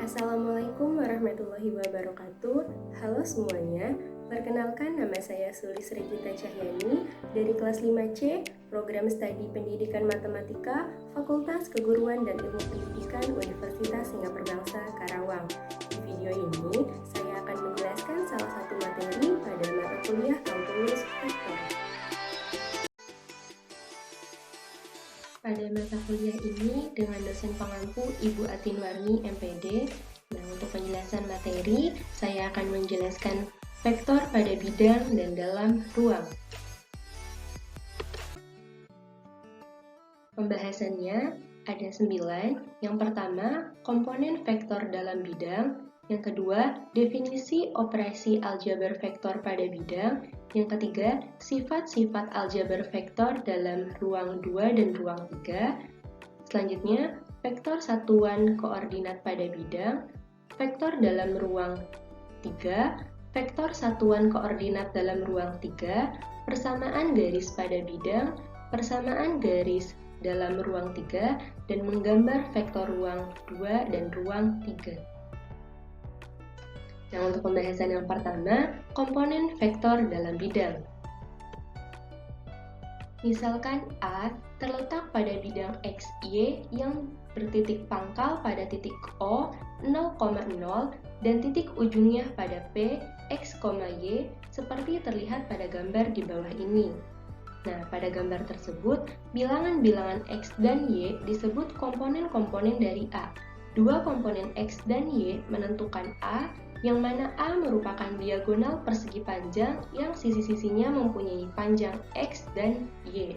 Assalamualaikum warahmatullahi wabarakatuh. Halo semuanya, perkenalkan nama saya Sulis Regita Cahyani dari kelas 5C, Program Studi Pendidikan Matematika, Fakultas Keguruan dan Ilmu Pendidikan Universitas Singapura Bangsa, Karawang. Di video ini, saya akan menjelaskan salah satu materi pada mata kuliah kalkulus vektor. Pada mata kuliah ini dengan dosen pengampu Ibu Atinwarni MPD. Nah, untuk penjelasan materi, saya akan menjelaskan vektor pada bidang dan dalam ruang. Pembahasannya ada 9. Yang pertama, komponen vektor dalam bidang. Yang kedua, definisi operasi aljabar vektor pada bidang. Yang ketiga, sifat-sifat aljabar vektor dalam ruang 2 dan ruang 3. Selanjutnya, vektor satuan koordinat pada bidang, vektor dalam ruang 3, vektor satuan koordinat dalam ruang 3, persamaan garis pada bidang, persamaan garis dalam ruang 3, dan menggambar vektor ruang 2 dan ruang 3. Nah, untuk pembahasan yang pertama, komponen vektor dalam bidang. Misalkan A terletak pada bidang XY yang bertitik pangkal pada titik O 0,0 dan titik ujungnya pada P, X, Y seperti terlihat pada gambar di bawah ini. Nah, pada gambar tersebut, bilangan-bilangan X dan Y disebut komponen-komponen dari A. Dua komponen X dan Y menentukan A, yang mana A merupakan diagonal persegi panjang yang sisi-sisinya mempunyai panjang X dan Y.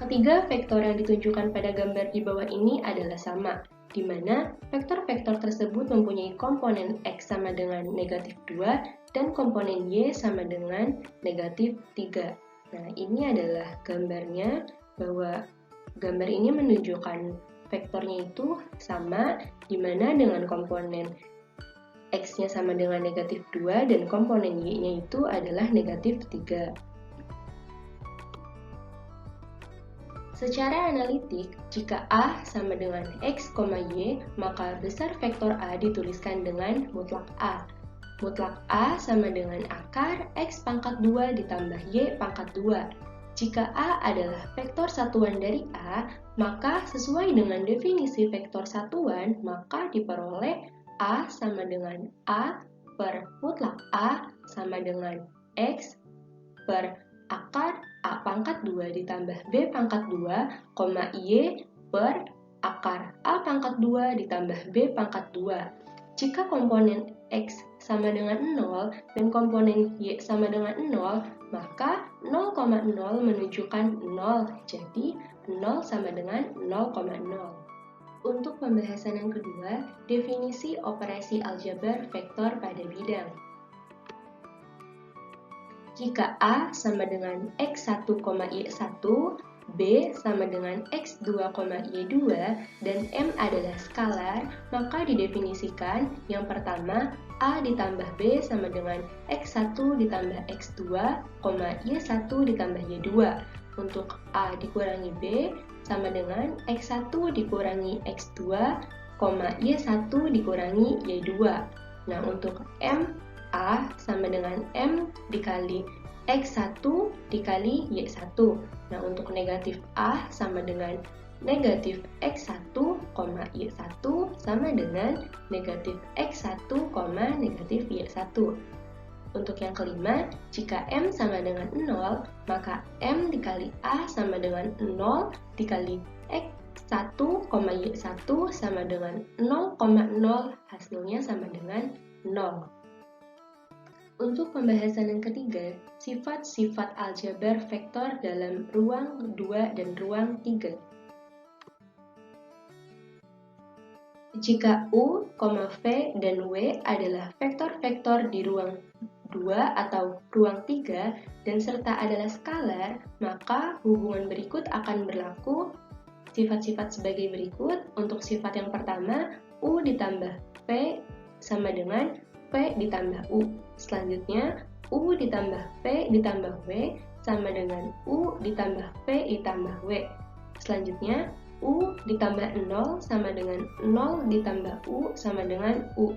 Ketiga vektor yang ditunjukkan pada gambar di bawah ini adalah sama, di mana vektor-vektor tersebut mempunyai komponen X sama dengan negatif 2 dan komponen Y sama dengan negatif 3. Nah, ini adalah gambarnya, bahwa gambar ini menunjukkan vektornya itu sama, di mana dengan komponen X-nya sama dengan negatif 2 dan komponen Y-nya itu adalah negatif 3. Secara analitik, jika A sama dengan X, Y, maka besar vektor A dituliskan dengan mutlak A. Mutlak A sama dengan akar X pangkat 2 ditambah Y pangkat 2. Jika A adalah vektor satuan dari A, maka sesuai dengan definisi vektor satuan, maka diperoleh A sama dengan A per mutlak A sama dengan X per akar A pangkat 2 ditambah B pangkat 2, Y per akar A pangkat 2 ditambah B pangkat 2. Jika komponen X sama dengan 0 dan komponen Y sama dengan 0, maka 0,0 menunjukkan 0, jadi 0 sama dengan 0,0. Untuk pembahasan yang kedua, definisi operasi aljabar vektor pada bidang. Jika A sama dengan X1, Y1, B sama dengan X2, Y2, dan M adalah skalar, maka didefinisikan yang pertama, A ditambah B sama dengan X1 ditambah X2, Y1 ditambah Y2. Untuk A dikurangi B sama dengan X1 dikurangi X2, Y1 dikurangi Y2. Nah, untuk M, A sama dengan M dikali X1 dikali Y1. Nah, untuk negatif A sama dengan negatif X1, Y1 sama dengan negatif X1, negatif Y1. Untuk yang kelima, jika M sama dengan 0, maka M dikali A sama dengan 0 dikali X1, Y1 sama dengan 0,0, hasilnya sama dengan 0. Untuk pembahasan yang ketiga, sifat-sifat aljabar vektor dalam ruang 2 dan ruang 3. Jika U, V, dan W adalah vektor-vektor di ruang 2 atau ruang 3 dan serta adalah skalar, maka hubungan berikut akan berlaku. Sifat-sifat sebagai berikut. Untuk sifat yang pertama, U ditambah V sama dengan V ditambah U. Selanjutnya, U ditambah V ditambah W sama dengan U ditambah V ditambah W. Selanjutnya, U ditambah 0 sama dengan 0 ditambah U sama dengan U.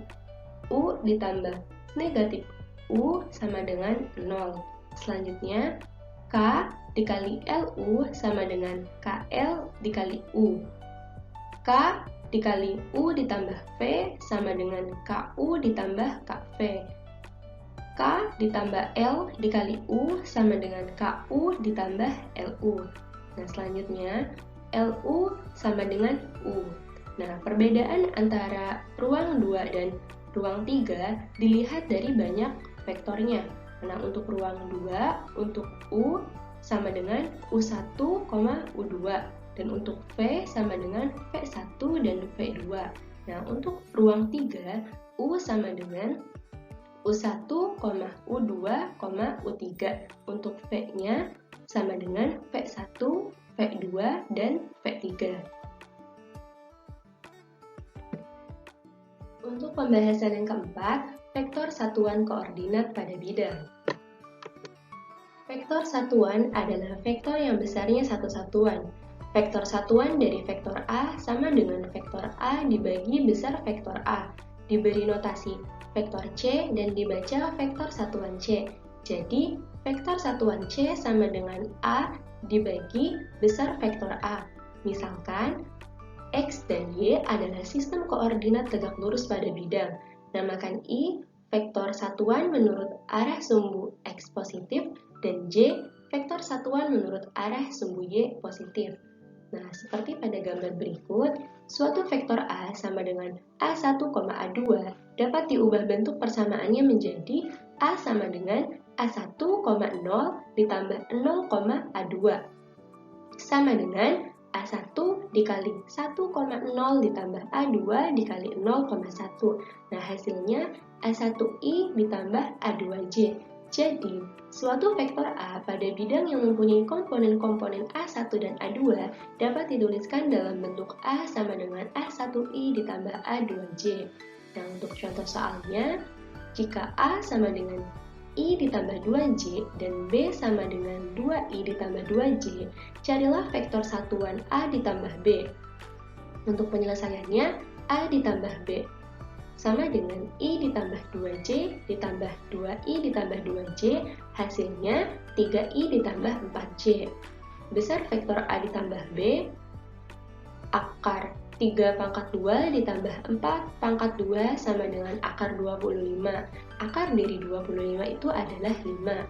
U ditambah negatif U sama dengan 0. Selanjutnya, K dikali LU sama dengan KL dikali U. K dikali U ditambah V sama dengan KU ditambah KV. K ditambah L dikali U sama dengan KU ditambah LU. Nah, selanjutnya LU sama dengan U. Nah, perbedaan antara ruang 2 dan ruang 3 dilihat dari banyak vektornya. Nah, untuk ruang 2, untuk U sama dengan U1, U2. Dan untuk V sama dengan V1 dan V2. Nah, untuk ruang 3, U sama dengan U1, U2, U3. Untuk V-nya sama dengan V1, V2, dan V3. Untuk pembahasan yang keempat, vektor satuan koordinat pada bidang. Vektor satuan adalah vektor yang besarnya satu satuan. Vektor satuan dari vektor A sama dengan vektor A dibagi besar vektor A, diberi notasi vektor C dan dibaca vektor satuan C. Jadi, vektor satuan C sama dengan A dibagi besar vektor A. Misalkan, X dan Y adalah sistem koordinat tegak lurus pada bidang. Namakan I vektor satuan menurut arah sumbu X positif dan J vektor satuan menurut arah sumbu Y positif. Nah, seperti pada gambar berikut, suatu vektor A sama dengan A1, A2 dapat diubah bentuk persamaannya menjadi A sama dengan A1, 0 ditambah 0, A2 sama dengan A1 dikali 1,0 ditambah A2 dikali 0,1. Nah, hasilnya A1I ditambah A2J. Jadi, suatu vektor A pada bidang yang mempunyai komponen-komponen A1 dan A2 dapat dituliskan dalam bentuk A sama dengan A1I ditambah A2J. Nah, untuk contoh soalnya, jika A sama dengan I ditambah 2J dan B sama dengan 2I ditambah 2J, carilah vektor satuan A ditambah B. Untuk penyelesaiannya, A ditambah B sama dengan I ditambah 2J ditambah 2I ditambah 2J, hasilnya 3I ditambah 4J. Besar vektor A ditambah B, akar 3 pangkat 2 ditambah 4 pangkat 2 sama dengan akar 25. Akar dari 25 itu adalah 5.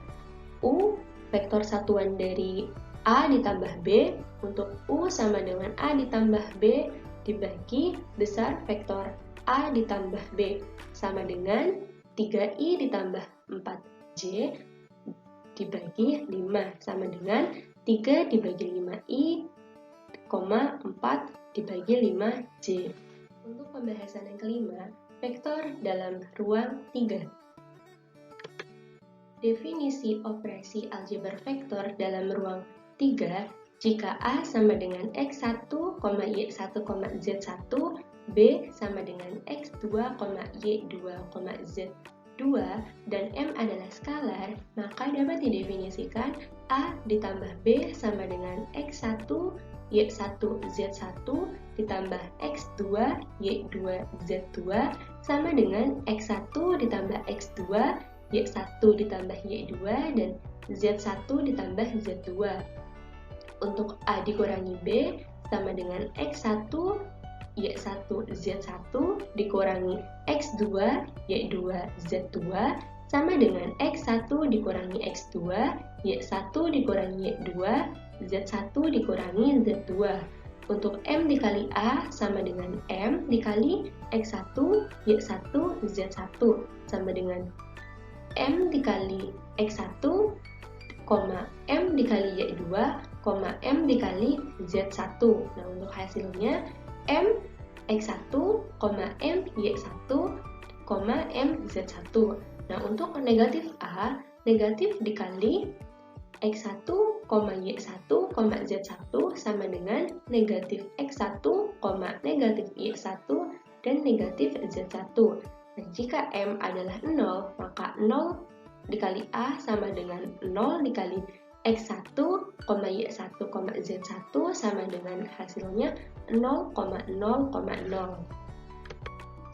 U, vektor satuan dari A ditambah B, untuk U sama dengan A ditambah B dibagi besar vektor A ditambah B sama dengan 3I ditambah 4J dibagi 5 sama dengan 3 dibagi 5I, 4 dibagi 5J. Untuk pembahasan yang kelima, vektor dalam ruang 3. Definisi operasi aljabar vektor dalam ruang 3 jika A sama dengan X1, Y1, Z1, B sama dengan X2, Y2, Z2, dan M adalah skalar, maka dapat didefinisikan A ditambah B sama dengan X1, Y1, Z1 ditambah X2, Y2, Z2 sama dengan X1 ditambah X2, Y1 ditambah Y2, dan Z1 ditambah Z2. Untuk A dikurangi B sama dengan X1, Y1, Z1 dikurangi X2, Y2, Z2 sama dengan X1 dikurangi X2, Y1 dikurangi Y2, Z1 dikurangi Z2. Untuk M dikali A sama dengan M dikali X1, Y1, Z1 sama dengan M dikali X1, M dikali Y2, M dikali Z1. Nah, untuk hasilnya M X1, M Y1, M Z1. Nah, untuk negatif A, negatif dikali X1, Y1, Z1 sama dengan negatif X1, negatif Y1, dan negatif Z1. Nah, jika M adalah 0, maka 0 dikali A sama dengan 0 dikali X1, Y1, Z1 sama dengan hasilnya 0,0,0.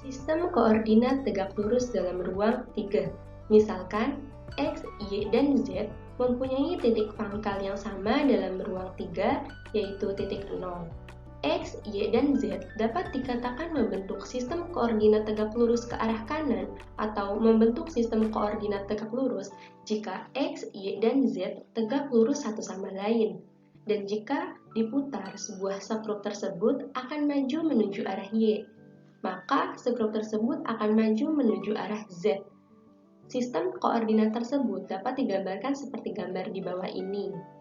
Sistem koordinat tegak lurus dalam ruang 3. Misalkan X, Y, dan Z mempunyai titik pangkal yang sama dalam ruang 3, yaitu titik 0. X, Y, dan Z dapat dikatakan membentuk sistem koordinat tegak lurus ke arah kanan atau membentuk sistem koordinat tegak lurus jika X, Y, dan Z tegak lurus satu sama lain. Dan jika diputar, sebuah subgroup tersebut akan maju menuju arah Y, maka subgroup tersebut akan maju menuju arah Z. Sistem koordinat tersebut dapat digambarkan seperti gambar di bawah ini.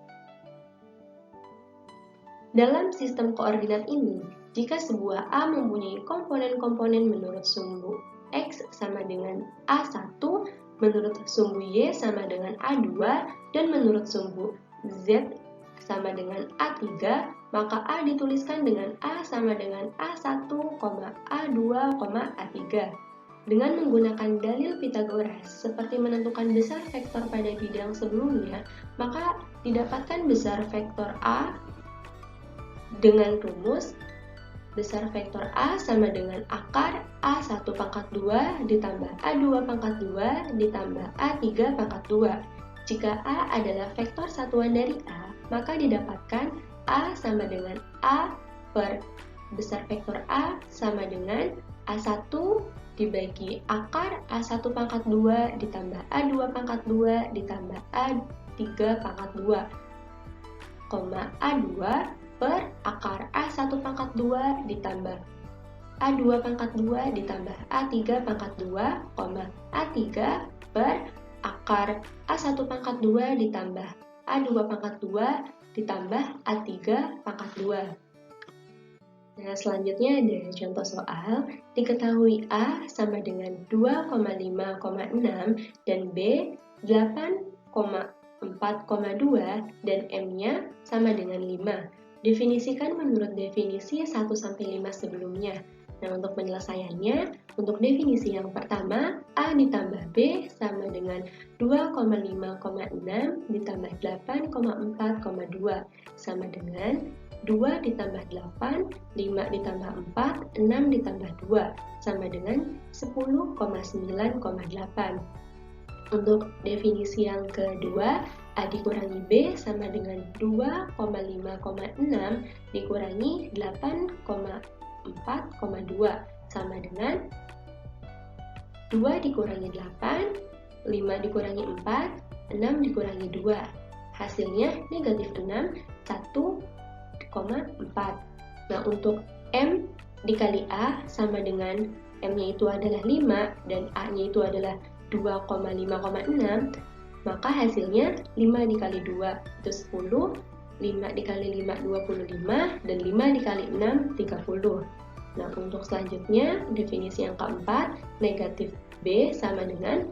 Dalam sistem koordinat ini, jika sebuah A mempunyai komponen-komponen menurut sumbu X sama dengan A1, menurut sumbu Y sama dengan A2, dan menurut sumbu Z sama dengan A3, maka A dituliskan dengan A sama dengan A1, A2, A3. Dengan menggunakan dalil Pythagoras seperti menentukan besar vektor pada bidang sebelumnya, maka didapatkan besar vektor A dengan rumus besar vektor A sama dengan akar A1 pangkat 2 ditambah A2 pangkat 2 ditambah A3 pangkat 2. Jika A adalah vektor satuan dari A, maka didapatkan A sama dengan A per besar vektor A sama dengan A1 dibagi akar A1 pangkat 2 ditambah A2 pangkat 2 ditambah A3 pangkat 2, A2 per akar A1 pangkat 2 ditambah A2 pangkat 2 ditambah A3 pangkat 2, A3 per akar A1 pangkat 2 ditambah A2 pangkat 2 ditambah A3 pangkat 2. Nah, selanjutnya ada contoh soal. Diketahui A sama dengan 2,5,6 dan B 8,4,2 dan M-nya sama dengan 5. Definisikan menurut definisi 1-5 sebelumnya. Nah, untuk penyelesaiannya, untuk definisi yang pertama, A ditambah B sama dengan 2,5,6 ditambah 8,4,2 sama dengan 2 ditambah 8, 5 ditambah 4, 6 ditambah 2 sama dengan 10,9,8. Untuk definisi yang kedua, A dikurangi B sama dengan 2,5,6 dikurangi 8,4,2 sama dengan 2 dikurangi 8, 5 dikurangi 4, 6 dikurangi 2. Hasilnya negatif 6, 1,4. Nah, untuk M dikali A sama dengan M-nya itu adalah 5 dan A-nya itu adalah 2,5,6, maka hasilnya 5 dikali 2 itu 10, 5 dikali 5 25, dan 5 dikali 6 30. Nah, untuk selanjutnya definisi yang keempat, negatif B sama dengan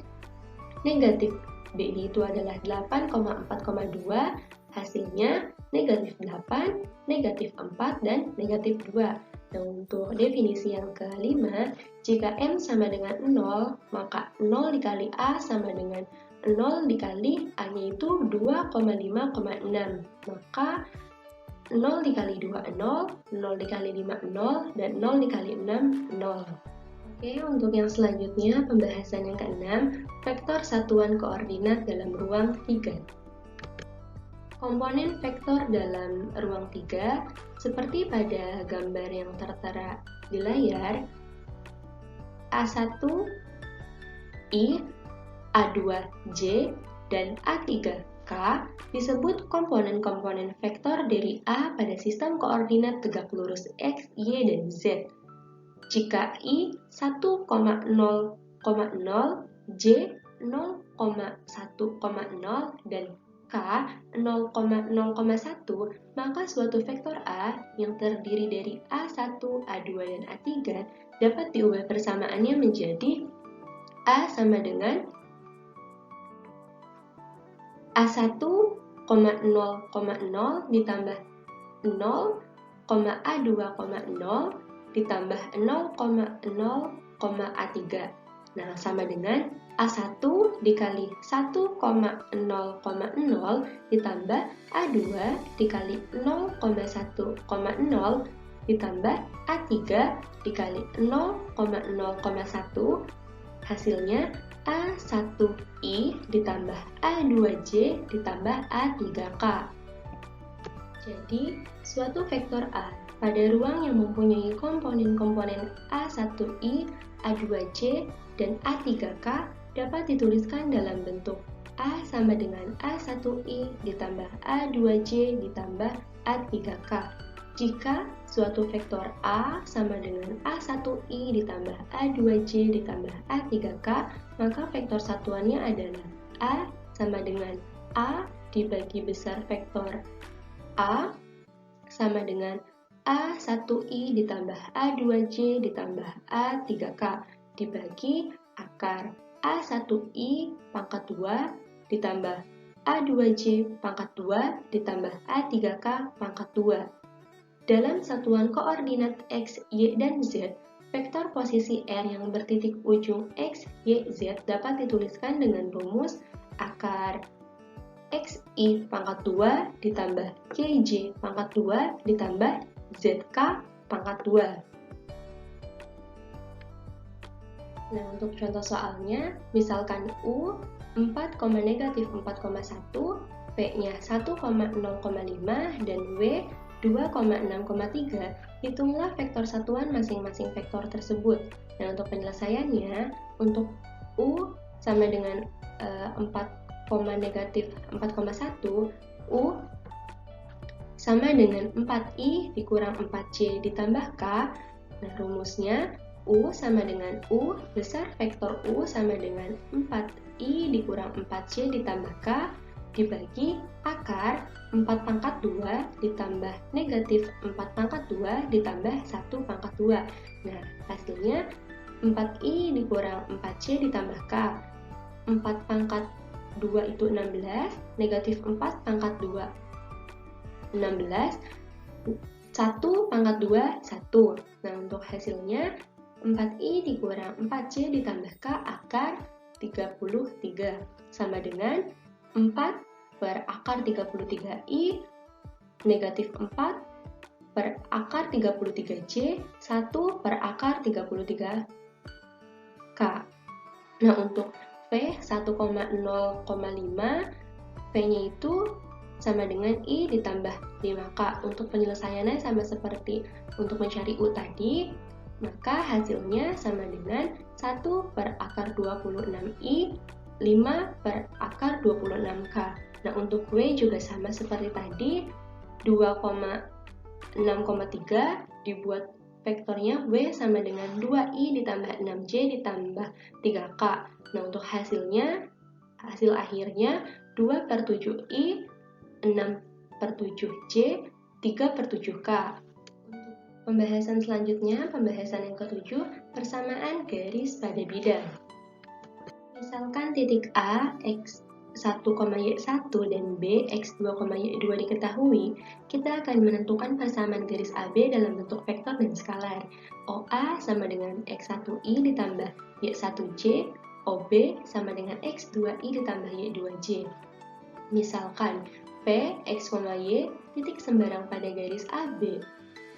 negatif B itu adalah 8,4,2, hasilnya negatif 8, negatif 4, dan negatif 2. Nah, untuk definisi yang kelima, jika M sama dengan 0, maka 0 dikali A sama dengan 0 dikali A-nya itu 2,5,6. Maka 0 dikali 2, 0, 0 dikali 5, 0, dan 0 dikali 6, 0. Oke, untuk yang selanjutnya, pembahasan yang keenam, vektor satuan koordinat dalam ruang 3. Komponen vektor dalam ruang 3, seperti pada gambar yang tertera di layar, A1I, A2J, dan A3K disebut komponen-komponen vektor dari A pada sistem koordinat tegak lurus X, Y, dan Z. Jika I 1,0,0, J 0,1,0, dan K 0,0,1, maka suatu vektor A yang terdiri dari A1, A2, dan A3 dapat diubah persamaannya menjadi A sama dengan A1,0,0 ditambah 0, A2,0 ditambah 0,0, A3. Nah, sama dengan A1 dikali 1,0,0 ditambah A2 dikali 0,1,0 ditambah A3 dikali 0,0,1, hasilnya A1I ditambah A2J ditambah A3K. Jadi, suatu vektor A pada ruang yang mempunyai komponen-komponen A1I, A2J, dan A3K dapat dituliskan dalam bentuk A sama dengan A1I ditambah A2J ditambah A3K. Jika suatu vektor A sama dengan A1I ditambah A2J ditambah A3K, maka vektor satuannya adalah A sama dengan A dibagi besar vektor A sama dengan A1I ditambah A2J ditambah A3K dibagi akar A1I pangkat 2 ditambah A2J pangkat 2 ditambah A3K pangkat 2. Dalam satuan koordinat X, Y, dan Z, vektor posisi R yang bertitik ujung X, Y, Z dapat dituliskan dengan rumus akar XI pangkat 2 ditambah YJ pangkat 2 ditambah ZK pangkat 2. Nah, untuk contoh soalnya, misalkan U 4,-4,1, P-nya 1,0,5, dan W 2,6,3, hitunglah vektor satuan masing-masing vektor tersebut. Nah, untuk penyelesaiannya, untuk U sama dengan 4,-4,1, U sama dengan 4I dikurang 4J ditambah K. Nah, rumusnya U sama dengan U besar vektor U sama dengan 4I dikurang 4J ditambah K dibagi akar 4 pangkat 2 ditambah negatif 4 pangkat 2 ditambah 1 pangkat 2. Nah, hasilnya 4I dikurang 4C ditambah K. 4 pangkat 2 itu 16, negatif 4 pangkat 2, 16, 1 pangkat 2, 1. Nah, untuk hasilnya 4I dikurang 4C ditambah K akar 33 sama dengan 4 per akar 33I negatif 4 per akar 33J 1 per akar 33K. Nah, untuk V 1,0,5, V-nya itu sama dengan I ditambah 5K. Untuk penyelesaiannya sama seperti untuk mencari U tadi, maka hasilnya sama dengan 1 per akar 26I 5 per akar 26K. Nah, untuk W juga sama seperti tadi, 2,6,3 dibuat vektornya W sama dengan 2I ditambah 6J ditambah 3K. Nah, untuk hasil akhirnya 2 per 7I, 6 per 7J, 3 per 7K. Untuk pembahasan selanjutnya, pembahasan yang ketujuh, persamaan garis pada bidang. Misalkan titik A, X1,Y1 dan B, X2,Y2 diketahui, kita akan menentukan persamaan garis AB dalam bentuk vektor dan skalar. OA sama dengan X1I ditambah Y1J, OB sama dengan X2I ditambah Y2J. Misalkan P, X, Y, titik sembarang pada garis AB.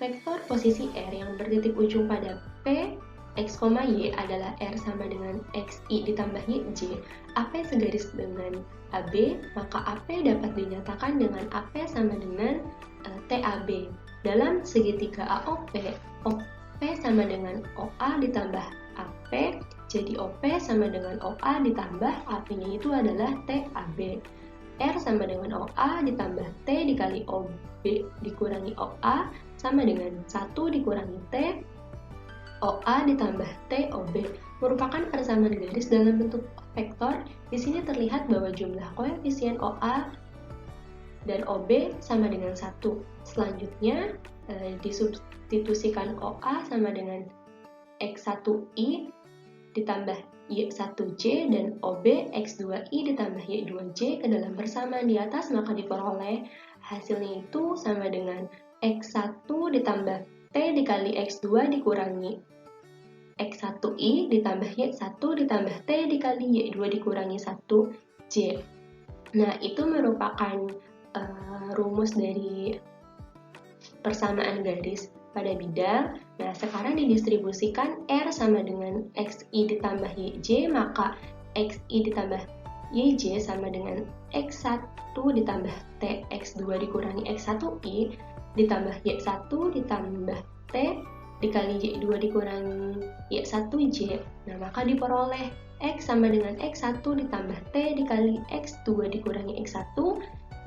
Vektor posisi R yang bertitik ujung pada P, X, Y adalah R sama dengan XI ditambah YJ. AP segaris dengan AB, maka AP dapat dinyatakan dengan AP sama dengan TAB. Dalam segitiga AOP, OP sama dengan OA ditambah AP, jadi OP sama dengan OA ditambah AP-nya itu adalah TAB. R sama dengan OA ditambah T dikali OB dikurangi OA sama dengan 1 dikurangi T OA ditambah TOB merupakan persamaan garis dalam bentuk vektor. Di sini terlihat bahwa jumlah koefisien OA dan OB sama dengan 1. Selanjutnya disubstitusikan OA sama dengan X1I ditambah Y1J dan OB X2I ditambah Y2J ke dalam persamaan di atas, maka diperoleh hasilnya itu sama dengan X1 ditambah T dikali X2 dikurangi X1I ditambah Y1 ditambah T dikali Y2 dikurangi 1J. Nah, itu merupakan rumus dari persamaan garis pada bidang. Nah, sekarang didistribusikan R sama dengan XI ditambah YJ, maka XI ditambah YJ sama dengan X1 ditambah T, X2 dikurangi X1I, ditambah Y1 ditambah T, dikali Y2 dikurangi Y1J. Nah, maka diperoleh X sama dengan X1 ditambah T dikali X2 dikurangi X1,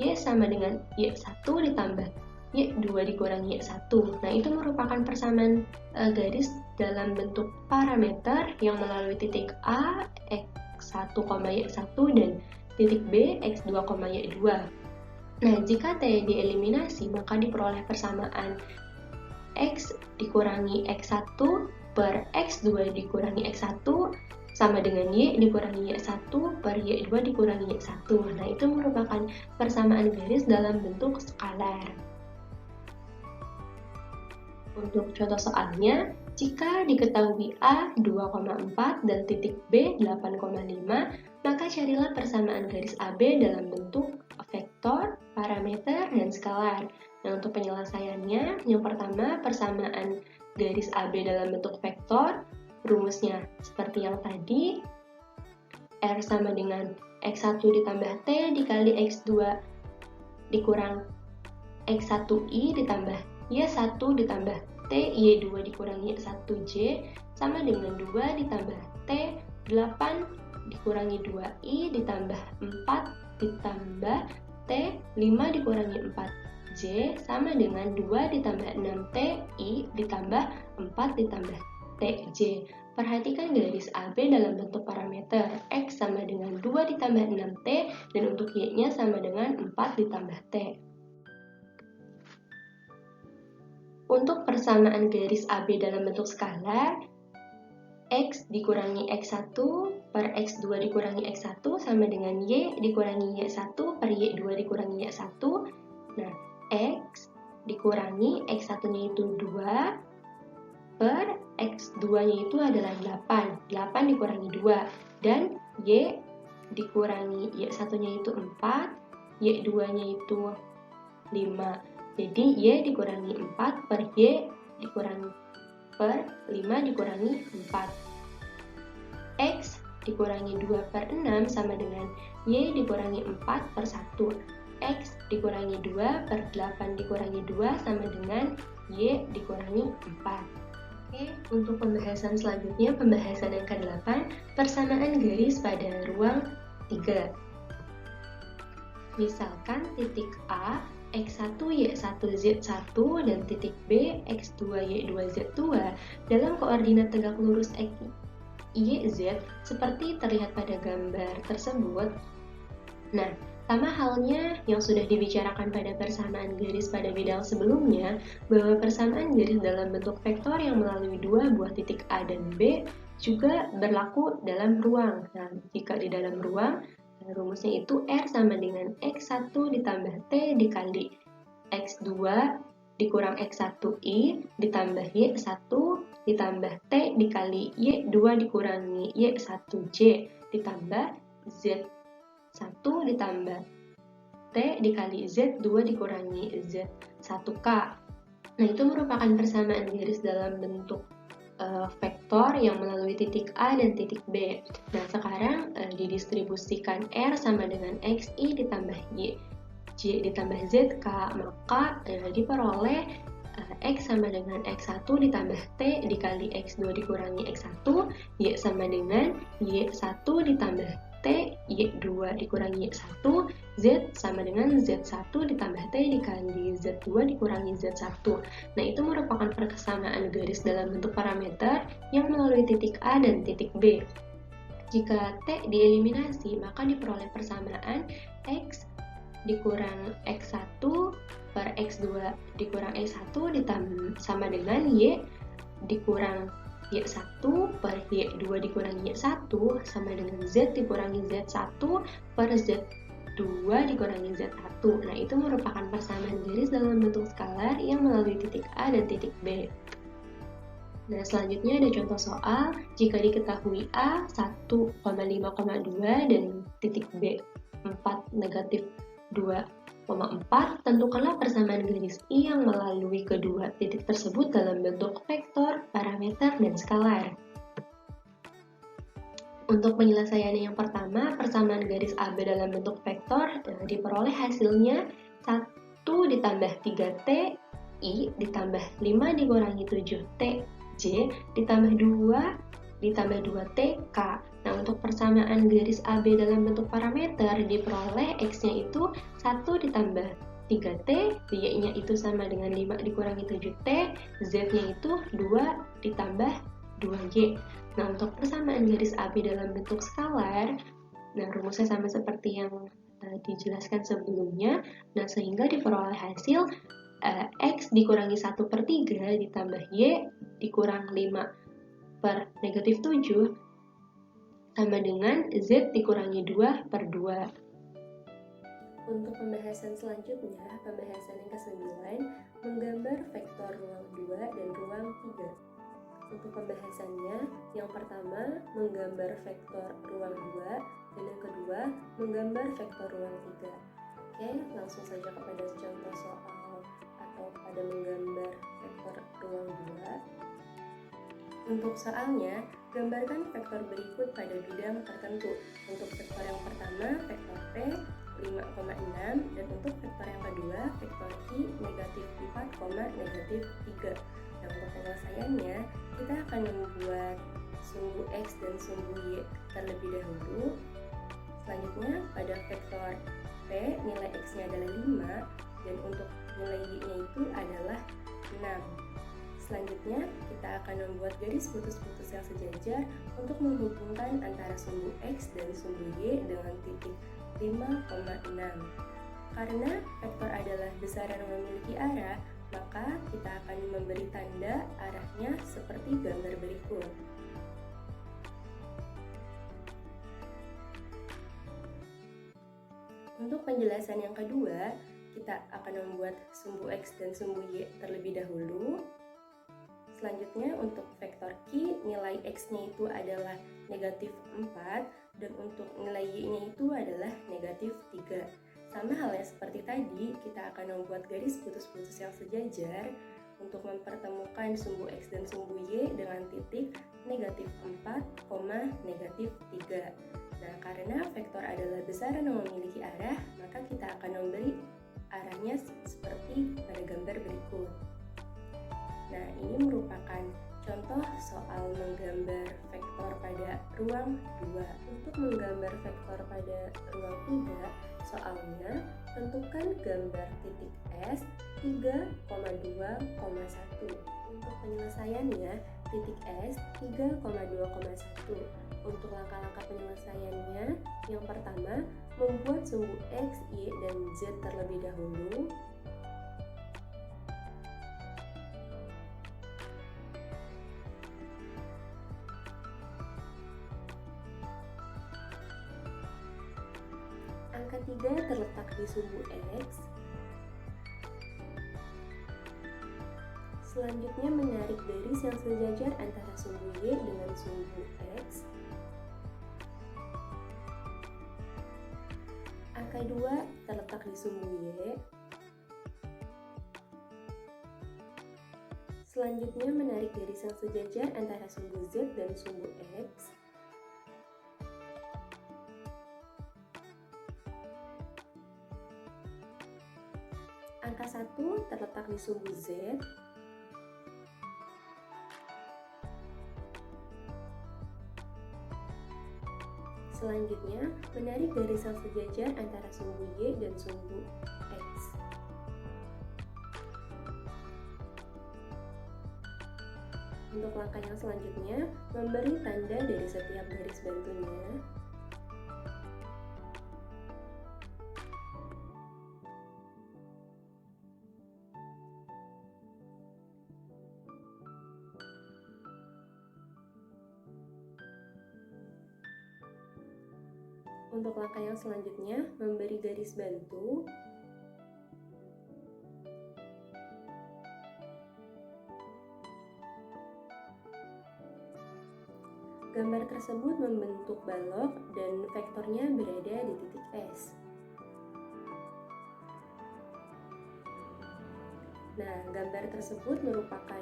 Y sama dengan Y1 ditambah Y2 dikurangi Y1. Nah, itu merupakan persamaan garis dalam bentuk parameter yang melalui titik A, X1, Y1 dan titik B, X2, Y2. Nah, jika T dieliminasi, maka diperoleh persamaan X dikurangi X1 per X2 dikurangi X1 sama dengan Y dikurangi Y1 per Y2 dikurangi Y1. Nah, itu merupakan persamaan garis dalam bentuk skalar. Untuk contoh soalnya, jika diketahui A 2,4 dan titik B 8,5, maka carilah persamaan garis AB dalam bentuk vektor, parameter, dan skalar. Nah, untuk penyelesaiannya, yang pertama persamaan garis AB dalam bentuk vektor, rumusnya seperti yang tadi, R sama dengan X1 ditambah T dikali X2 dikurang X1I ditambah Y1 ditambah T, Y2 dikurangi Y1J sama dengan 2 ditambah T, 8 dikurangi 2I ditambah 4 ditambah T, 5 dikurangi 4J sama dengan 2 ditambah 6T, I ditambah 4 ditambah TJ. Perhatikan garis AB dalam bentuk parameter X sama dengan 2 ditambah 6T dan untuk Y-nya sama dengan 4 ditambah T. Untuk persamaan garis AB dalam bentuk skalar, X dikurangi X1 per X2 dikurangi X1 sama dengan Y dikurangi Y1 per Y2 dikurangi Y1. Nah, X dikurangi X1-nya itu 2 per X2-nya itu adalah 8. 8 dikurangi 2 dan Y dikurangi Y1-nya itu 4, Y2-nya itu 5. Jadi, Y dikurangi 4 per Y dikurangi per 5 dikurangi 4. X dikurangi 2 per 6 sama dengan Y dikurangi 4 per 1. X dikurangi 2 per 8 dikurangi 2 sama dengan Y dikurangi 4. Oke, untuk pembahasan selanjutnya, pembahasan yang ke-8, persamaan garis pada ruang 3. Misalkan titik A X1, Y1, Z1 dan titik B, X2, Y2, Z2 dalam koordinat tegak lurus X, Y, Z seperti terlihat pada gambar tersebut. Nah, sama halnya yang sudah dibicarakan pada persamaan garis pada bidang sebelumnya, bahwa persamaan garis dalam bentuk vektor yang melalui dua buah titik A dan B juga berlaku dalam ruang. Nah, jika di dalam ruang, rumusnya itu R sama dengan X1 ditambah T dikali X2 dikurang X1I ditambah Y1 ditambah T dikali Y2 dikurangi Y1J ditambah Z1 ditambah T dikali Z2 dikurangi Z1K. Nah, itu merupakan persamaan garis dalam bentuk vektor yang melalui titik A dan titik B. Nah, sekarang didistribusikan R sama dengan XI ditambah Y, J ditambah ZK, maka diperoleh X sama dengan X1 ditambah T dikali X2 dikurangi X1, Y sama dengan Y1 ditambah T, Y2 dikurangi Y1, Z sama dengan Z1 ditambah T dikali Z2 dikurangi Z1. Nah, itu merupakan persamaan garis dalam bentuk parameter yang melalui titik A dan titik B. Jika T dieliminasi, maka diperoleh persamaan X dikurang X1 per X2 dikurang X1 sama dengan Y dikurang Y1 per Y2 dikurangi Y1 sama dengan Z dikurangi Z1 per Z2 dikurangi Z1. Nah, itu merupakan persamaan garis dalam bentuk skalar yang melalui titik A dan titik B. Nah, selanjutnya ada contoh soal, jika diketahui A 1,5,2 dan titik B 4 negatif 2,4, tentukanlah persamaan garis I yang melalui kedua titik tersebut dalam bentuk vektor, parameter, dan skalar. Untuk penyelesaian yang pertama, persamaan garis AB dalam bentuk vektor diperoleh hasilnya 1 ditambah 3T I ditambah 5 dikurangi 7T J ditambah 2 ditambah 2T K. Nah, untuk persamaan garis AB dalam bentuk parameter diperoleh X-nya itu 1 ditambah 3T, Y-nya itu sama dengan 5 dikurangi 7T, Z-nya itu 2 ditambah 2Y. Nah, untuk persamaan garis AB dalam bentuk skalar, nah rumusnya sama seperti yang dijelaskan sebelumnya. Nah, sehingga diperoleh hasil X dikurangi 1/3 ditambah Y dikurang 5 per negatif 7 sama dengan Z dikurangi 2/2. Untuk pembahasan selanjutnya, pembahasan yang ke-9, menggambar vektor ruang 2 dan ruang 3. Untuk pembahasannya, yang pertama menggambar vektor ruang 2 dan yang kedua menggambar vektor ruang 3. Oke, langsung saja kepada contoh soal atau pada menggambar vektor ruang 2. Untuk soalnya, gambarkan vektor berikut pada bidang tertentu. Untuk vektor yang pertama, vektor P 5,6, dan untuk vektor yang kedua, vektor I negatif 4, negatif 3. Dan untuk penyelesaiannya, kita akan membuat sumbu X dan sumbu Y terlebih dahulu. Selanjutnya, pada vektor P, nilai X-nya adalah 5, dan untuk nilai Y-nya itu adalah 6. Selanjutnya, kita akan membuat garis putus-putus yang sejajar untuk menghubungkan antara sumbu X dan sumbu Y dengan titik 5,6. Karena vektor adalah besaran yang memiliki arah, maka kita akan memberi tanda arahnya seperti gambar berikut. Untuk penjelasan yang kedua, kita akan membuat sumbu X dan sumbu Y terlebih dahulu. Selanjutnya untuk vektor Q, nilai X-nya itu adalah negatif 4 dan untuk nilai Y-nya itu adalah negatif 3. Sama halnya seperti tadi, kita akan membuat garis putus-putus yang sejajar untuk mempertemukan sumbu X dan sumbu Y dengan titik negatif 4, negatif 3. Nah, karena vektor adalah besaran yang memiliki arah, maka kita akan memberi arahnya seperti pada gambar berikut. Nah, ini merupakan contoh soal menggambar vektor pada ruang 2. Untuk menggambar vektor pada ruang 3, soalnya tentukan gambar titik S 3,2,1. Untuk penyelesaiannya, titik S 3,2,1. Untuk langkah-langkah penyelesaiannya, yang pertama, membuat sumbu X, Y, dan Z terlebih dahulu. Angka 3 terletak di sumbu X. Selanjutnya menarik garis yang sejajar antara sumbu Y dengan sumbu X. Angka 2 terletak di sumbu Y. Selanjutnya menarik garis yang sejajar antara sumbu Z dan sumbu X. Angka 1 terletak di sumbu Z. Selanjutnya, menarik garis yang sejajar antara sumbu Y dan sumbu X. Untuk langkah yang selanjutnya, memberi tanda dari setiap garis bantunya. Untuk langkah yang selanjutnya, memberi garis bantu. Gambar tersebut membentuk balok dan vektornya berada di titik S. Nah, gambar tersebut merupakan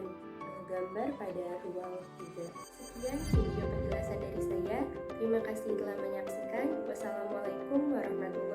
gambar pada ruang 3. Sekian video penjelasan dari saya. Terima kasih telah menyaksikan. Wassalamualaikum warahmatullahi wabarakatuh.